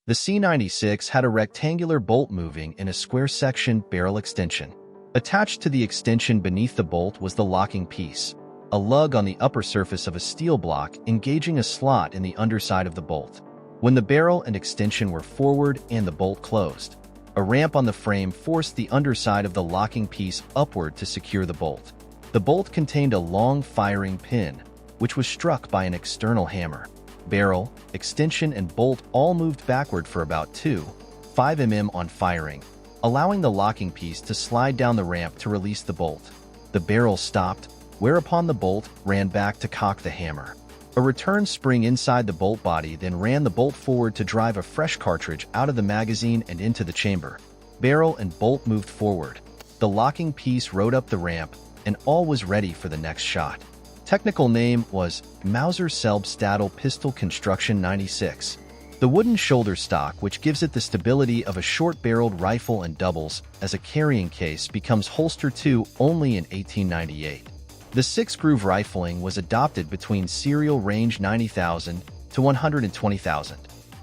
The C96 had a rectangular bolt moving in a square-section barrel extension. Attached to the extension beneath the bolt was the locking piece, a lug on the upper surface of a steel block engaging a slot in the underside of the bolt. When the barrel and extension were forward and the bolt closed, a ramp on the frame forced the underside of the locking piece upward to secure the bolt. The bolt contained a long firing pin, which was struck by an external hammer. Barrel, extension, and bolt all moved backward for about 2.5 mm on firing, allowing the locking piece to slide down the ramp to release the bolt. The barrel stopped, whereupon the bolt ran back to cock the hammer. A return spring inside the bolt body then ran the bolt forward to drive a fresh cartridge out of the magazine and into the chamber. Barrel and bolt moved forward. The locking piece rode up the ramp, and all was ready for the next shot. Technical name was Mauser Selbststaddle Pistol Construction 96. The wooden shoulder stock, which gives it the stability of a short-barreled rifle and doubles as a carrying case, becomes holster 2 only in 1898. The 6-groove rifling was adopted between serial range 90,000 to 120,000.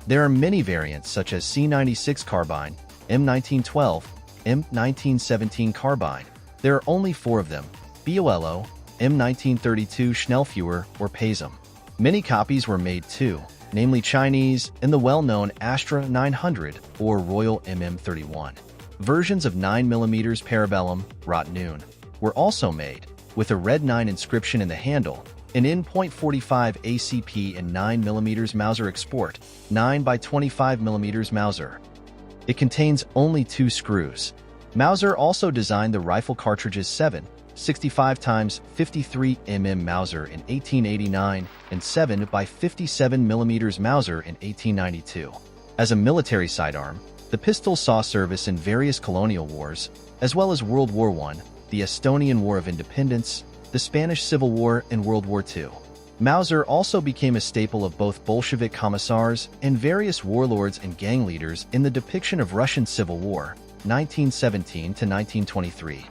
There are many variants such as C96 carbine, M1912, M1917 carbine. There are only 4 of them: BOLO, M1932 Schnellfeuer, or Pasum. Many copies were made too, namely Chinese and the well-known Astra 900 or Royal MM31. Versions of 9mm Parabellum, Rot Noon, were also made, with a red 9 inscription in the handle, an in .45 ACP and 9mm Mauser Export, 9x25mm Mauser. It contains only 2 screws. Mauser also designed the rifle cartridges 7.65x53mm Mauser in 1889 and 7x57mm Mauser in 1892. As a military sidearm, the pistol saw service in various colonial wars, as well as World War I, the Estonian War of Independence, the Spanish Civil War, and World War II. Mauser also became a staple of both Bolshevik commissars and various warlords and gang leaders in the depiction of Russian Civil War, 1917 to 1923.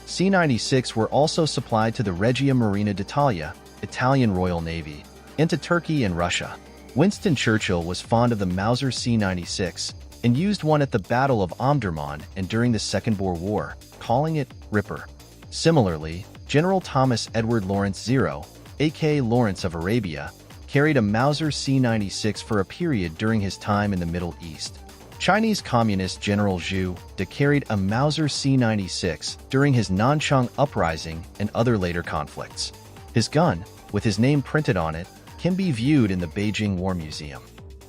C96 were also supplied to the Regia Marina d'Italia, Italian Royal Navy, and to Turkey and Russia. Winston Churchill was fond of the Mauser C96 and used one at the Battle of Omdurman and during the Second Boer War, calling it Ripper. Similarly, General Thomas Edward Lawrence Zero, aka Lawrence of Arabia, carried a Mauser C96 for a period during his time in the Middle East. Chinese Communist General Zhu De carried a Mauser C96 during his Nanchang Uprising and other later conflicts. His gun, with his name printed on it, can be viewed in the Beijing War Museum.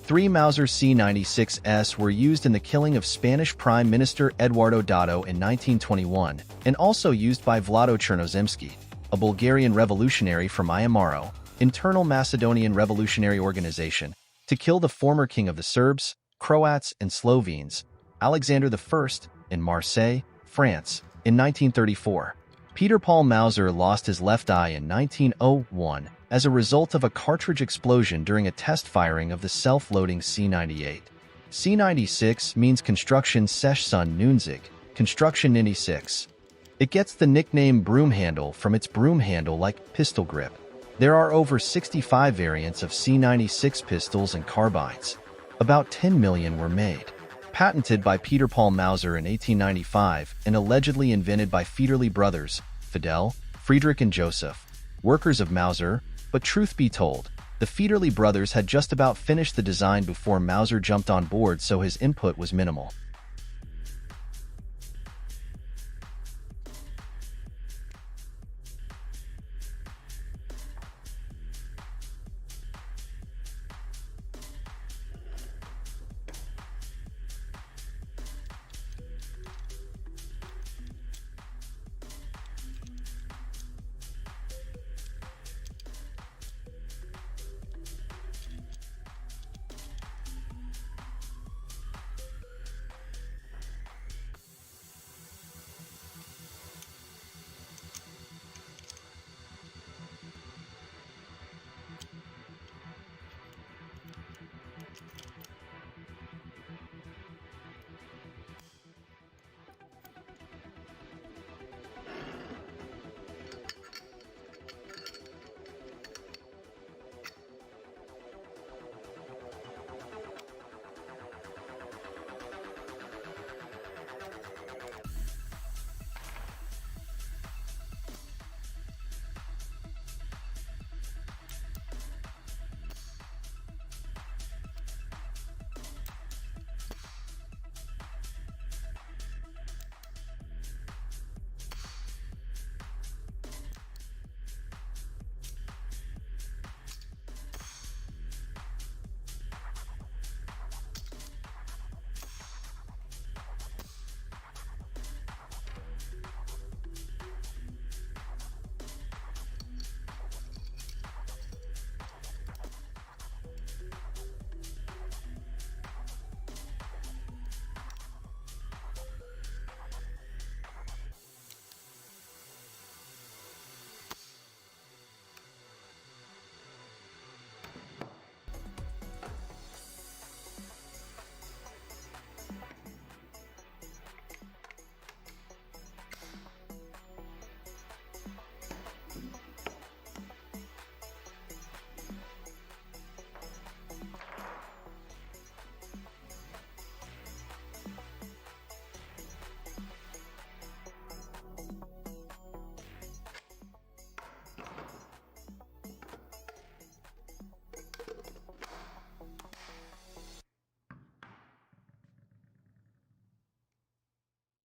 3 Mauser C96s were used in the killing of Spanish Prime Minister Eduardo Dato in 1921 and also used by Vlado Chernozemski, a Bulgarian revolutionary from Iamaro, Internal Macedonian Revolutionary Organization, to kill the former king of the Serbs, Croats, and Slovenes, Alexander I, in Marseille, France, in 1934. Peter Paul Mauser lost his left eye in 1901 as a result of a cartridge explosion during a test firing of the self-loading C98. C96 means Construction Sechsun 90, Construction 96. It gets the nickname Broomhandle from its broom handle-like pistol grip. There are over 65 variants of C96 pistols and carbines. About 10 million were made. Patented by Peter Paul Mauser in 1895 and allegedly invented by Federley brothers, Fidel, Friedrich and Joseph, workers of Mauser, but truth be told, the Federley brothers had just about finished the design before Mauser jumped on board, so his input was minimal.